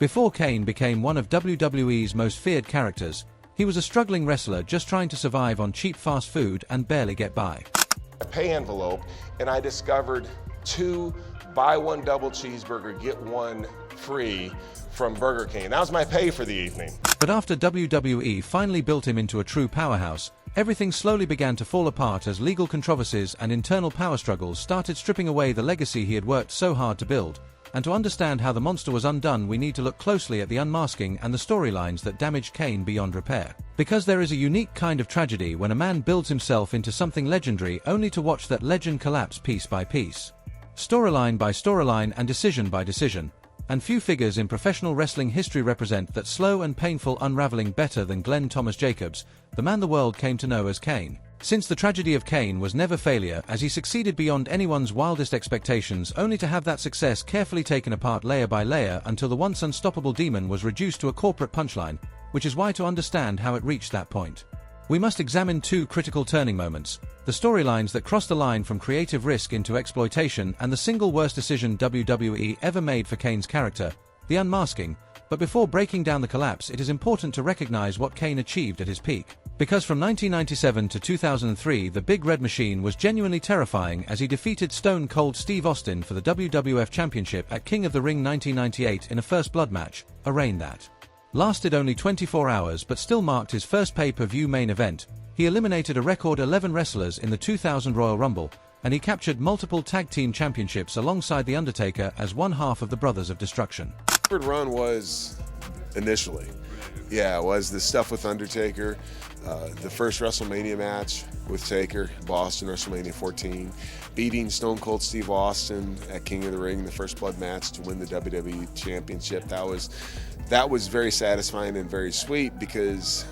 Before Kane became one of WWE's most feared characters, he was a struggling wrestler just trying to survive on cheap fast food and barely get by. A pay envelope, and I discovered 2 buy one double cheeseburger, get one free from Burger King. That was my pay for the evening. But after WWE finally built him into a true powerhouse, everything slowly began to fall apart as legal controversies and internal power struggles started stripping away the legacy he had worked so hard to build. And to understand how the monster was undone, we need to look closely at the unmasking and the storylines that damaged Kane beyond repair. Because there is a unique kind of tragedy when a man builds himself into something legendary only to watch that legend collapse piece by piece. Storyline by storyline and decision by decision. And few figures in professional wrestling history represent that slow and painful unraveling better than Glenn Thomas Jacobs, the man the world came to know as Kane. Since the tragedy of Kane was never failure, as he succeeded beyond anyone's wildest expectations, only to have that success carefully taken apart layer by layer until the once unstoppable demon was reduced to a corporate punchline, which is why to understand how it reached that point, we must examine 2 critical turning moments: the storylines that crossed the line from creative risk into exploitation, and the single worst decision WWE ever made for Kane's character, the unmasking. But before breaking down the collapse, it is important to recognize what Kane achieved at his peak. Because from 1997 to 2003, the Big Red Machine was genuinely terrifying as he defeated Stone Cold Steve Austin for the WWF Championship at King of the Ring 1998 in a First Blood match, a reign that lasted only 24 hours but still marked his first pay-per-view main event. He eliminated a record 11 wrestlers in the 2000 Royal Rumble, and he captured multiple tag team championships alongside The Undertaker as one half of the Brothers of Destruction. Third run was initially, was the stuff with Undertaker, the first WrestleMania match with Taker, Boston, WrestleMania 14, beating Stone Cold Steve Austin at King of the Ring, the First Blood match to win the WWE Championship. That was very satisfying and very sweet because,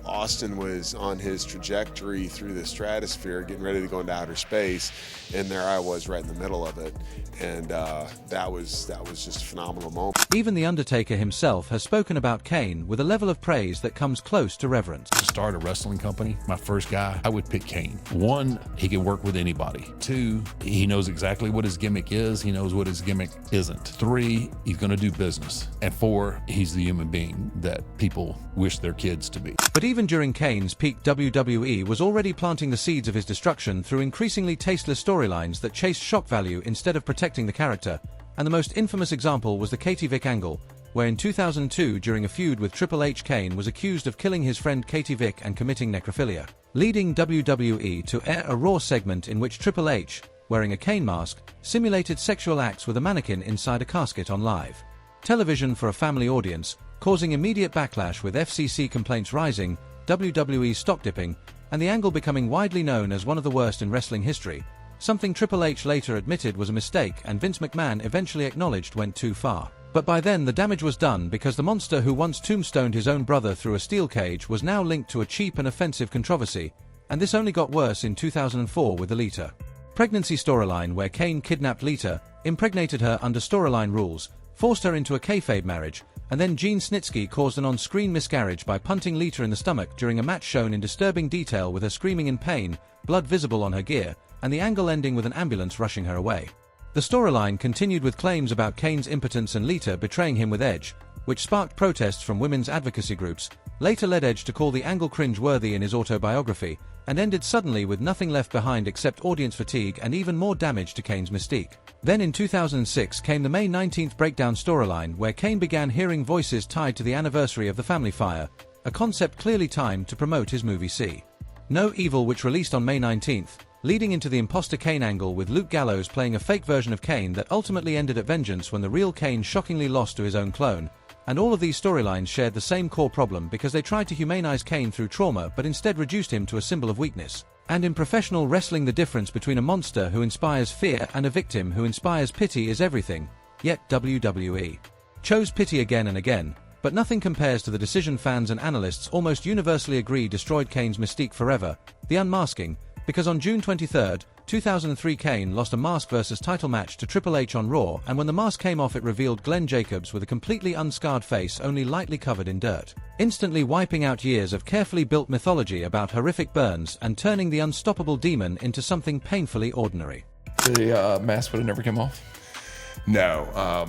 Austin was on his trajectory through the stratosphere, getting ready to go into outer space, and there I was right in the middle of it, and that was just a phenomenal moment. Even The Undertaker himself has spoken about Kane with a level of praise that comes close to reverence. To start a wrestling company, my first guy, I would pick Kane. 1, he can work with anybody. 2, he knows exactly what his gimmick is, he knows what his gimmick isn't. 3, he's going to do business. And 4, he's the human being that people wish their kids to be. But even during Kane's peak, WWE was already planting the seeds of his destruction through increasingly tasteless storylines that chased shock value instead of protecting the character. And the most infamous example was the Katie Vick angle, where in 2002, during a feud with Triple H, Kane was accused of killing his friend Katie Vick and committing necrophilia, leading WWE to air a Raw segment in which Triple H, wearing a Kane mask, simulated sexual acts with a mannequin inside a casket on live television for a family audience, causing immediate backlash with FCC complaints rising, WWE stock dipping, and the angle becoming widely known as one of the worst in wrestling history, something Triple H later admitted was a mistake and Vince McMahon eventually acknowledged went too far. But by then the damage was done because the monster who once tombstoned his own brother through a steel cage was now linked to a cheap and offensive controversy, and this only got worse in 2004 with the Lita pregnancy storyline, where Kane kidnapped Lita, impregnated her under storyline rules, forced her into a kayfabe marriage, and then Gene Snitsky caused an on-screen miscarriage by punting Lita in the stomach during a match shown in disturbing detail with her screaming in pain, blood visible on her gear, and the angle ending with an ambulance rushing her away. The storyline continued with claims about Kane's impotence and Lita betraying him with Edge, which sparked protests from women's advocacy groups, later led Edge to call the angle cringe-worthy in his autobiography, and ended suddenly with nothing left behind except audience fatigue and even more damage to Kane's mystique. Then in 2006 came the May 19th breakdown storyline, where Kane began hearing voices tied to the anniversary of the family fire, a concept clearly timed to promote his movie See No Evil, which released on May 19th, leading into the imposter Kane angle with Luke Gallows playing a fake version of Kane that ultimately ended at vengeance when the real Kane shockingly lost to his own clone. And all of these storylines shared the same core problem because they tried to humanize Kane through trauma but instead reduced him to a symbol of weakness. And in professional wrestling, the difference between a monster who inspires fear and a victim who inspires pity is everything. Yet WWE chose pity again and again, but nothing compares to the decision fans and analysts almost universally agree destroyed Kane's mystique forever: the unmasking. Because on June 23, 2003, Kane lost a mask versus title match to Triple H on Raw, and when the mask came off it revealed Glenn Jacobs with a completely unscarred face only lightly covered in dirt, instantly wiping out years of carefully built mythology about horrific burns and turning the unstoppable demon into something painfully ordinary. The mask would have never come off? No.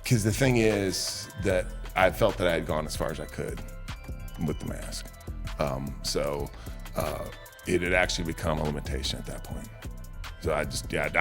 Because the thing is that I felt that I had gone as far as I could with the mask. It had actually become a limitation at that point. So I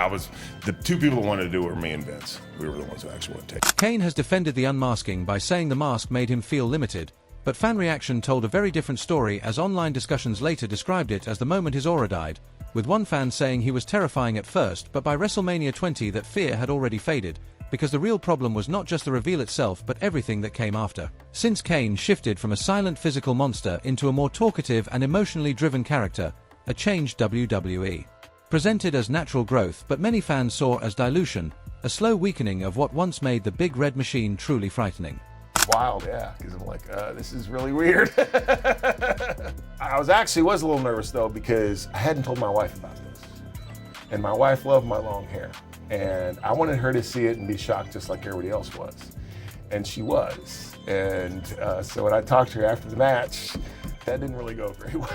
was, the two people who wanted to do it were me and Vince. We were the ones who actually wanted to take it. Kane has defended the unmasking by saying the mask made him feel limited, but fan reaction told a very different story, as online discussions later described it as the moment his aura died, with one fan saying he was terrifying at first, but by WrestleMania 20 that fear had already faded, because the real problem was not just the reveal itself but everything that came after. Since Kane shifted from a silent physical monster into a more talkative and emotionally driven character, a changed WWE. Presented as natural growth, but many fans saw as dilution, a slow weakening of what once made the Big Red Machine truly frightening. Wild, yeah, because I'm like, this is really weird. I was a little nervous though, because I hadn't told my wife about this. And my wife loved my long hair. And I wanted her to see it and be shocked just like everybody else was. And she was. And so when I talked to her after the match, that didn't really go very well.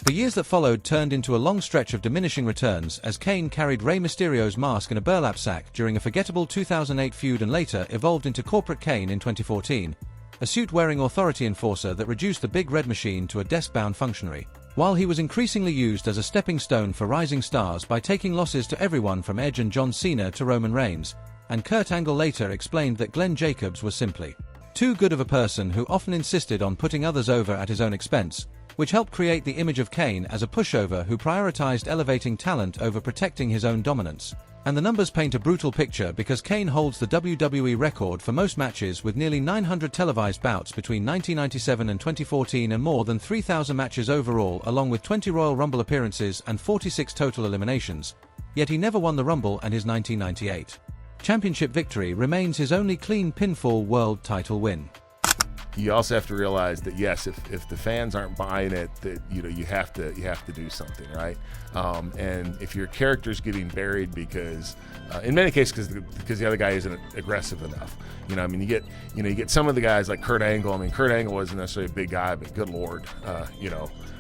The years that followed turned into a long stretch of diminishing returns, as Kane carried Rey Mysterio's mask in a burlap sack during a forgettable 2008 feud and later evolved into Corporate Kane in 2014, a suit-wearing authority enforcer that reduced the Big Red Machine to a desk-bound functionary. While he was increasingly used as a stepping stone for rising stars by taking losses to everyone from Edge and John Cena to Roman Reigns, and Kurt Angle later explained that Glenn Jacobs was simply too good of a person who often insisted on putting others over at his own expense, which helped create the image of Kane as a pushover who prioritized elevating talent over protecting his own dominance. And the numbers paint a brutal picture, because Kane holds the WWE record for most matches with nearly 900 televised bouts between 1997 and 2014 and more than 3,000 matches overall, along with 20 Royal Rumble appearances and 46 total eliminations. Yet he never won the Rumble, and his 1998 championship victory remains his only clean pinfall world title win. You also have to realize that yes, if the fans aren't buying it, that you have to do something, right? And if your character's getting buried because, in many cases, because the other guy isn't aggressive enough, you get some of the guys like Kurt Angle. I mean, Kurt Angle wasn't necessarily a big guy, but good Lord,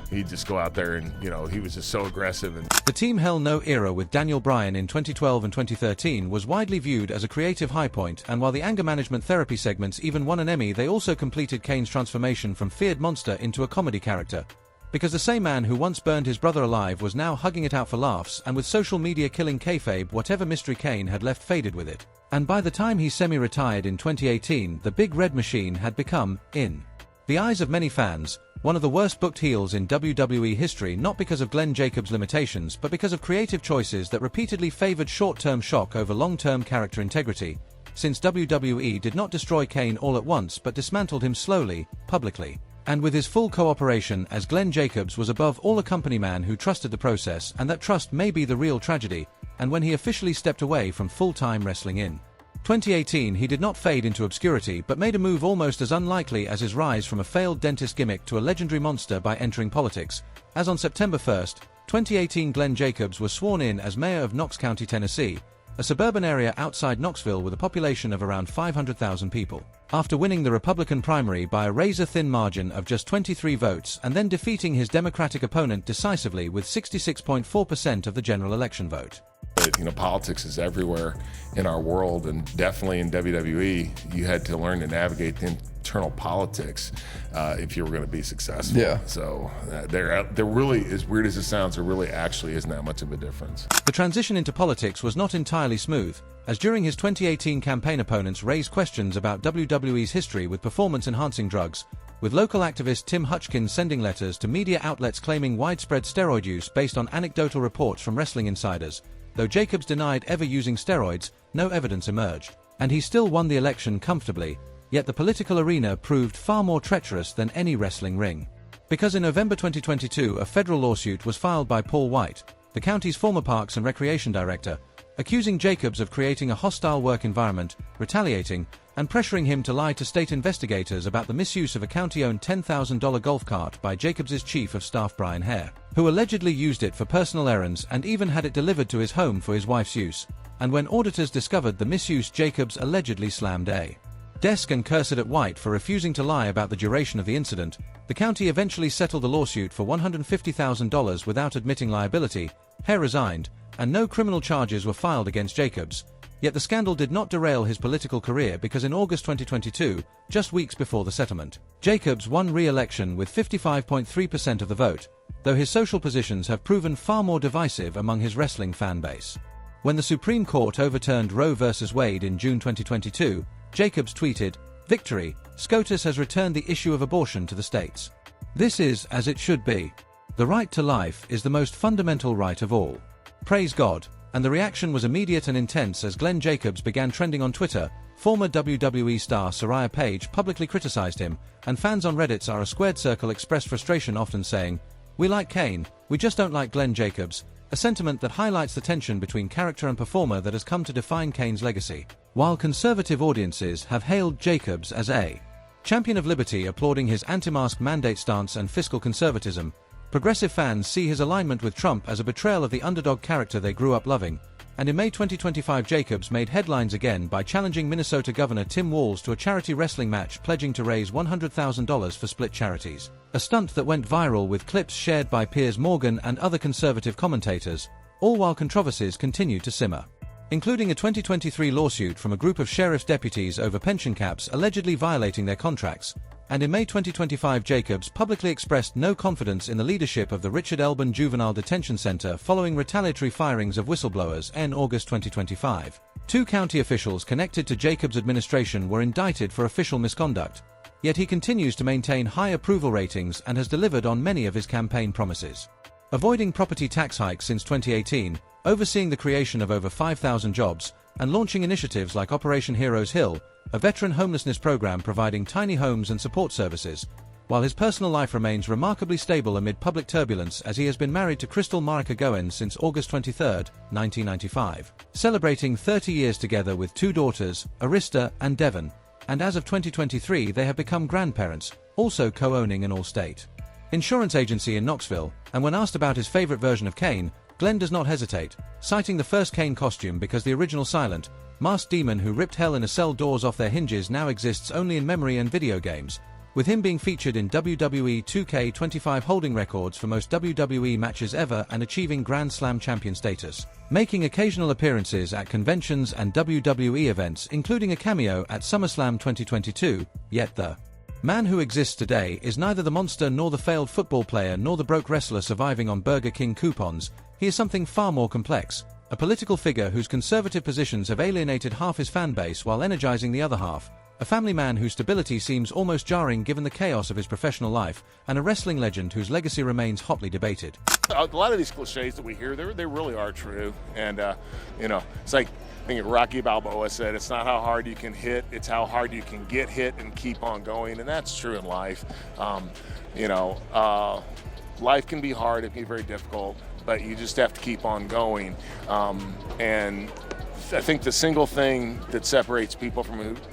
he'd just go out there and, he was just so aggressive. And the Team Hell No era with Daniel Bryan in 2012 and 2013 was widely viewed as a creative high point, and while the anger management therapy segments even won an Emmy, they also completed Kane's transformation from feared monster into a comedy character. Because the same man who once burned his brother alive was now hugging it out for laughs, and with social media killing kayfabe, whatever mystery Kane had left faded with it. And by the time he semi-retired in 2018, the Big Red Machine had become, in the eyes of many fans, one of the worst booked heels in WWE history, not because of Glenn Jacobs' limitations but because of creative choices that repeatedly favored short-term shock over long-term character integrity, since WWE did not destroy Kane all at once but dismantled him slowly, publicly, and with his full cooperation, as Glenn Jacobs was above all a company man who trusted the process, and that trust may be the real tragedy, and when he officially stepped away from full-time wrestling in 2018, he did not fade into obscurity but made a move almost as unlikely as his rise from a failed dentist gimmick to a legendary monster by entering politics, as on September 1, 2018 Glenn Jacobs was sworn in as mayor of Knox County, Tennessee, a suburban area outside Knoxville with a population of around 500,000 people, after winning the Republican primary by a razor-thin margin of just 23 votes and then defeating his Democratic opponent decisively with 66.4% of the general election vote. Politics is everywhere in our world, and definitely in WWE, you had to learn to navigate the internal politics if you were going to be successful. Yeah. So there really, as weird as it sounds, there really actually isn't that much of a difference. The transition into politics was not entirely smooth, as during his 2018 campaign, opponents raised questions about WWE's history with performance-enhancing drugs, with local activist Tim Hutchkins sending letters to media outlets claiming widespread steroid use based on anecdotal reports from wrestling insiders. Though Jacobs denied ever using steroids, no evidence emerged, and he still won the election comfortably, yet the political arena proved far more treacherous than any wrestling ring. Because in November 2022 a federal lawsuit was filed by Paul White, the county's former Parks and Recreation director, accusing Jacobs of creating a hostile work environment, retaliating, and pressuring him to lie to state investigators about the misuse of a county-owned $10,000 golf cart by Jacobs' chief of staff Brian Hare, who allegedly used it for personal errands and even had it delivered to his home for his wife's use. And when auditors discovered the misuse, Jacobs allegedly slammed a desk and cursed at White for refusing to lie about the duration of the incident. The county eventually settled the lawsuit for $150,000 without admitting liability. Hare resigned, and no criminal charges were filed against Jacobs. Yet the scandal did not derail his political career because in August 2022, just weeks before the settlement, Jacobs won re-election with 55.3% of the vote, though his social positions have proven far more divisive among his wrestling fan base. When the Supreme Court overturned Roe v. Wade in June 2022, Jacobs tweeted, "Victory, SCOTUS has returned the issue of abortion to the states. This is as it should be. The right to life is the most fundamental right of all. Praise God." And the reaction was immediate and intense as Glenn Jacobs began trending on Twitter. Former WWE star Soraya Page publicly criticized him, and fans on Reddit's r/squared circle expressed frustration, often saying, "We like Kane, we just don't like Glenn Jacobs," a sentiment that highlights the tension between character and performer that has come to define Kane's legacy. While conservative audiences have hailed Jacobs as a champion of liberty, applauding his anti-mask mandate stance and fiscal conservatism, progressive fans see his alignment with Trump as a betrayal of the underdog character they grew up loving, and in May 2025 Jacobs made headlines again by challenging Minnesota Governor Tim Walz to a charity wrestling match, pledging to raise $100,000 for split charities, a stunt that went viral with clips shared by Piers Morgan and other conservative commentators, all while controversies continued to simmer, including a 2023 lawsuit from a group of sheriff's deputies over pension caps allegedly violating their contracts. And in May 2025 Jacobs publicly expressed no confidence in the leadership of the Richard Elbin Juvenile Detention Center following retaliatory firings of whistleblowers in August 2025. 2 county officials connected to Jacobs' administration were indicted for official misconduct, yet he continues to maintain high approval ratings and has delivered on many of his campaign promises. Avoiding property tax hikes since 2018, overseeing the creation of over 5,000 jobs, and launching initiatives like Operation Heroes Hill, a veteran homelessness program providing tiny homes and support services, while his personal life remains remarkably stable amid public turbulence as he has been married to Crystal Marika Goen since August 23, 1995, celebrating 30 years together with 2 daughters, Arista and Devon, and as of 2023 they have become grandparents, also co-owning an all-state insurance agency in Knoxville. And when asked about his favorite version of Kane, Glenn does not hesitate, citing the first Kane costume because the original silent, masked demon who ripped hell in a cell doors off their hinges now exists only in memory and video games, with him being featured in WWE 2K25 holding records for most WWE matches ever and achieving Grand Slam champion status, making occasional appearances at conventions and WWE events including a cameo at SummerSlam 2022, yet the man who exists today is neither the monster nor the failed football player nor the broke wrestler surviving on Burger King coupons. He is something far more complex, a political figure whose conservative positions have alienated half his fan base while energizing the other half, a family man whose stability seems almost jarring given the chaos of his professional life, and a wrestling legend whose legacy remains hotly debated. A lot of these cliches that we hear, they really are true. And, it's like, I think Rocky Balboa said, it's not how hard you can hit, it's how hard you can get hit and keep on going. And that's true in life. Life can be hard, it can be very difficult, but you just have to keep on going. And I think the single thing that separates people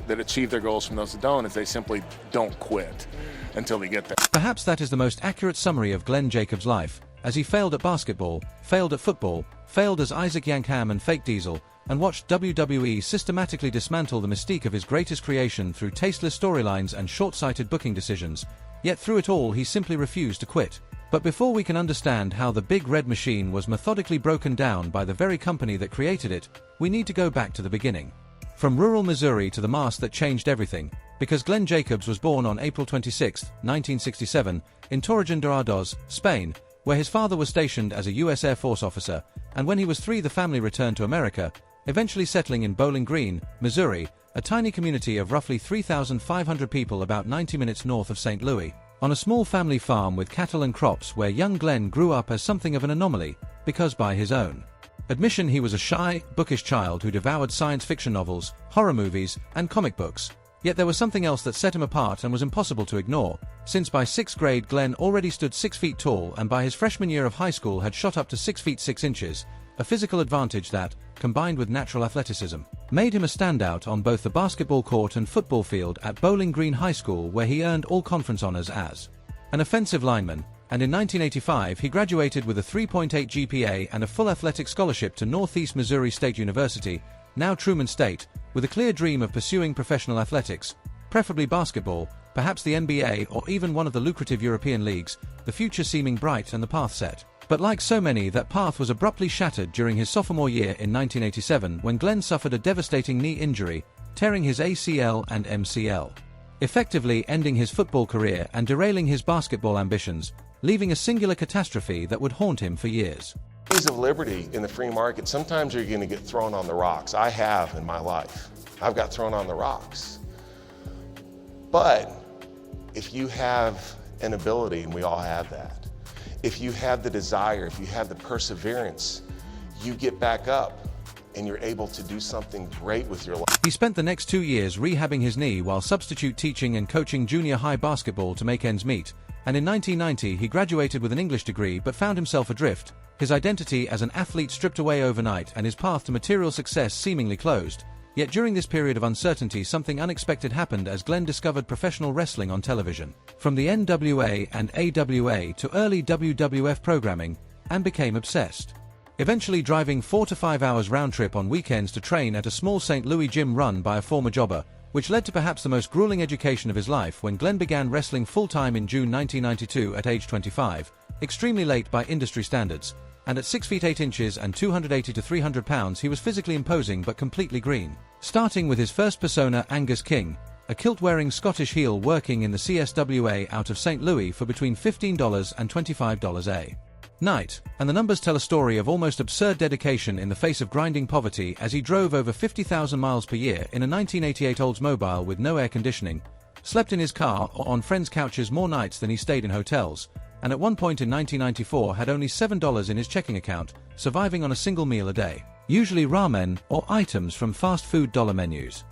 that achieve their goals from those that don't is they simply don't quit until they get there. Perhaps that is the most accurate summary of Glenn Jacobs' life, as he failed at basketball, failed at football, failed as Isaac Yankham and Fake Diesel, and watched WWE systematically dismantle the mystique of his greatest creation through tasteless storylines and short-sighted booking decisions. Yet through it all he simply refused to quit. But before we can understand how the Big Red Machine was methodically broken down by the very company that created it, we need to go back to the beginning. From rural Missouri to the mask that changed everything, because Glenn Jacobs was born on April 26, 1967, in Torrejón de Ardoz, Spain, where his father was stationed as a U.S. Air Force officer, and when he was 3 the family returned to America, eventually settling in Bowling Green, Missouri, a tiny community of roughly 3,500 people about 90 minutes north of St. Louis, on a small family farm with cattle and crops where young Glenn grew up as something of an anomaly, because by his own admission he was a shy, bookish child who devoured science fiction novels, horror movies, and comic books. Yet there was something else that set him apart and was impossible to ignore, since by 6th grade Glenn already stood 6 feet tall and by his freshman year of high school had shot up to 6 feet 6 inches, a physical advantage that, combined with natural athleticism, made him a standout on both the basketball court and football field at Bowling Green High School, where he earned all conference honors as an offensive lineman, and in 1985 he graduated with a 3.8 GPA and a full athletic scholarship to Northeast Missouri State University, now Truman State, with a clear dream of pursuing professional athletics, preferably basketball, perhaps the NBA or even one of the lucrative European leagues, the future seeming bright and the path set. But like so many, that path was abruptly shattered during his sophomore year in 1987 when Glenn suffered a devastating knee injury, tearing his ACL and MCL, effectively ending his football career and derailing his basketball ambitions, leaving a singular catastrophe that would haunt him for years. Days of liberty in the free market, sometimes you're going to get thrown on the rocks. I have in my life. I've got thrown on the rocks. But if you have an ability, and we all have that, if you have the desire, if you have the perseverance, you get back up and you're able to do something great with your life. He spent the next 2 years rehabbing his knee while substitute teaching and coaching junior high basketball to make ends meet, and in 1990 he graduated with an English degree but found himself adrift, his identity as an athlete stripped away overnight and his path to material success seemingly closed. Yet during this period of uncertainty, something unexpected happened as Glenn discovered professional wrestling on television, from the NWA and AWA to early WWF programming, and became obsessed. Eventually driving 4 to 5 hours round trip on weekends to train at a small St. Louis gym run by a former jobber, which led to perhaps the most grueling education of his life when Glenn began wrestling full-time in June 1992 at age 25, extremely late by industry standards, and at 6 feet 8 inches and 280 to 300 pounds he was physically imposing but completely green. Starting with his first persona, Angus King, a kilt-wearing Scottish heel working in the CSWA out of St. Louis for between $15 and $25 a night, and the numbers tell a story of almost absurd dedication in the face of grinding poverty as he drove over 50,000 miles per year in a 1988 Oldsmobile with no air conditioning, slept in his car or on friends' couches more nights than he stayed in hotels, and at one point in 1994 had only $7 in his checking account, surviving on a single meal a day, usually ramen or items from fast food dollar menus.